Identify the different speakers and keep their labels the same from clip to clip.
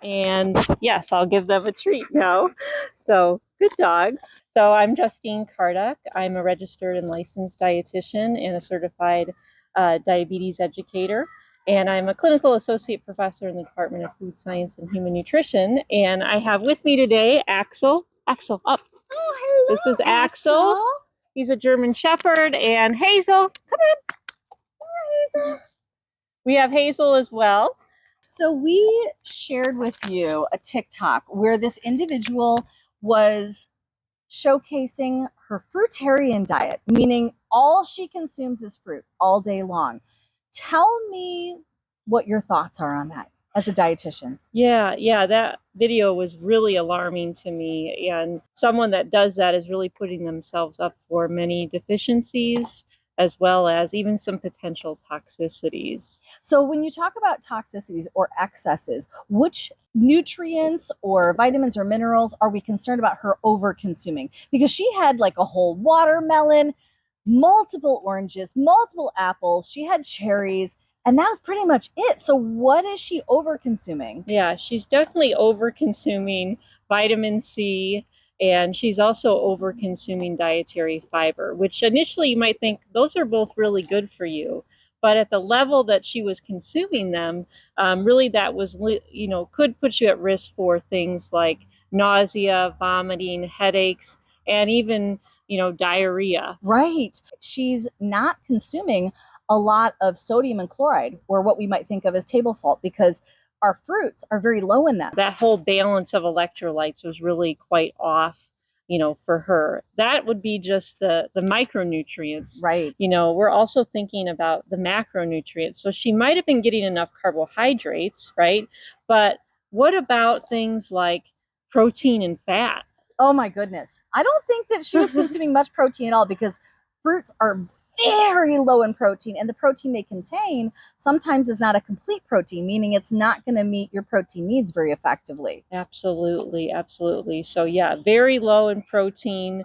Speaker 1: And yes, I'll give them a treat now. So good dogs. So I'm Justine Kardak. I'm a registered and licensed dietitian and a certified diabetes educator. And I'm a clinical associate professor in the Department of Food Science and Human Nutrition. And I have with me today Axel. Axel, up.
Speaker 2: Oh, hello.
Speaker 1: This is Axel. He's a German Shepherd. And Hazel, come in. Hi, Hazel. We have Hazel as well.
Speaker 2: So we shared with you a TikTok where this individual was showcasing her fruitarian diet, meaning all she consumes is fruit all day long. Tell me what your thoughts are on that as a dietitian.
Speaker 1: Yeah, that video was really alarming to me. And someone that does that is really putting themselves up for many deficiencies, as well as even some potential toxicities.
Speaker 2: So when you talk about toxicities or excesses, which nutrients or vitamins or minerals are we concerned about her over consuming? Because she had like a whole watermelon, multiple oranges, multiple apples, she had cherries, and that was pretty much it. So what is she over consuming?
Speaker 1: Yeah, she's definitely over consuming vitamin C, and she's also over consuming dietary fiber, which initially you might think those are both really good for you. But at the level that she was consuming them, really that was, could put you at risk for things like nausea, vomiting, headaches, and even, diarrhea.
Speaker 2: Right. She's not consuming a lot of sodium and chloride, or what we might think of as table salt, because our fruits are very low in that.
Speaker 1: That whole balance of electrolytes was really quite off, for her. That would be just the micronutrients.
Speaker 2: Right.
Speaker 1: We're also thinking about the macronutrients. So she might have been getting enough carbohydrates, right? But what about things like protein and fat?
Speaker 2: Oh my goodness. I don't think that she was consuming much protein at all, because fruits are very low in protein, and the protein they contain sometimes is not a complete protein, meaning it's not going to meet your protein needs very effectively.
Speaker 1: Absolutely. So yeah, very low in protein,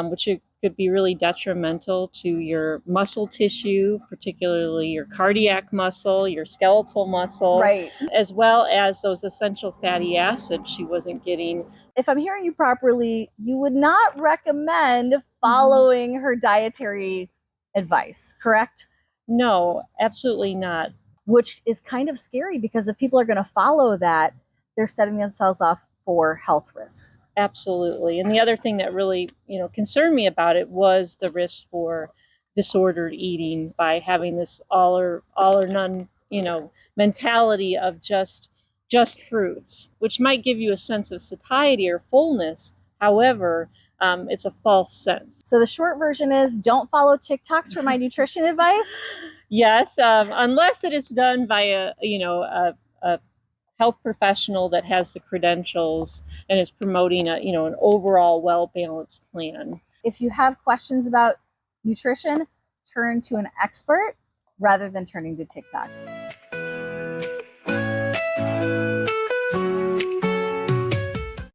Speaker 1: which could be really detrimental to your muscle tissue, particularly your cardiac muscle, your skeletal muscle,
Speaker 2: right,
Speaker 1: as well as those essential fatty acids she wasn't getting.
Speaker 2: If I'm hearing you properly, you would not recommend following her dietary advice, correct?
Speaker 1: No, absolutely not.
Speaker 2: Which is kind of scary, because if people are going to follow that, they're setting themselves off for health risks.
Speaker 1: Absolutely. And the other thing that really, concerned me about it was the risk for disordered eating by having this all or none, mentality of just fruits, which might give you a sense of satiety or fullness. However, it's a false sense.
Speaker 2: So the short version is, don't follow TikToks for my nutrition advice.
Speaker 1: Yes, unless it is done by a health professional that has the credentials and is promoting an overall well-balanced plan.
Speaker 2: If you have questions about nutrition, turn to an expert rather than turning to TikToks.